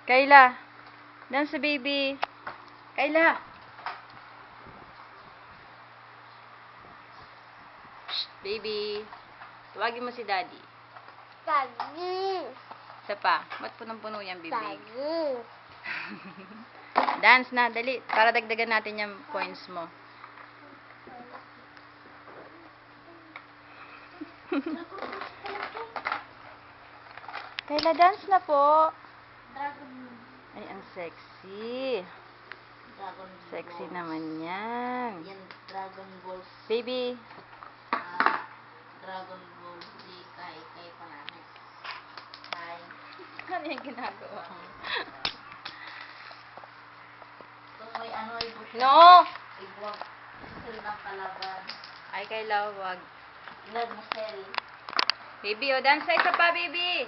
Kayla. Dance sa baby. Kayla. Shh, baby. Tawagin mo si daddy. Daddy. Isa pa. Ba't punong-puno yan, bibig? Daddy. Dance na, dali. Para dagdagan natin yung points mo. Kayla, dance na po. Ay, ang sexy. Dragon Sexy Balls. naman yan. Yan, Dragon Balls. Baby. Dragon Ball Z kay Panahe. Hi. Ano yung ginagawa mo? Kung may ano, No! Ibwag. Sila ng kalaban. Ay, Kayla, wag. Ilag mo, Sel. Baby, o dance na isa pa, baby.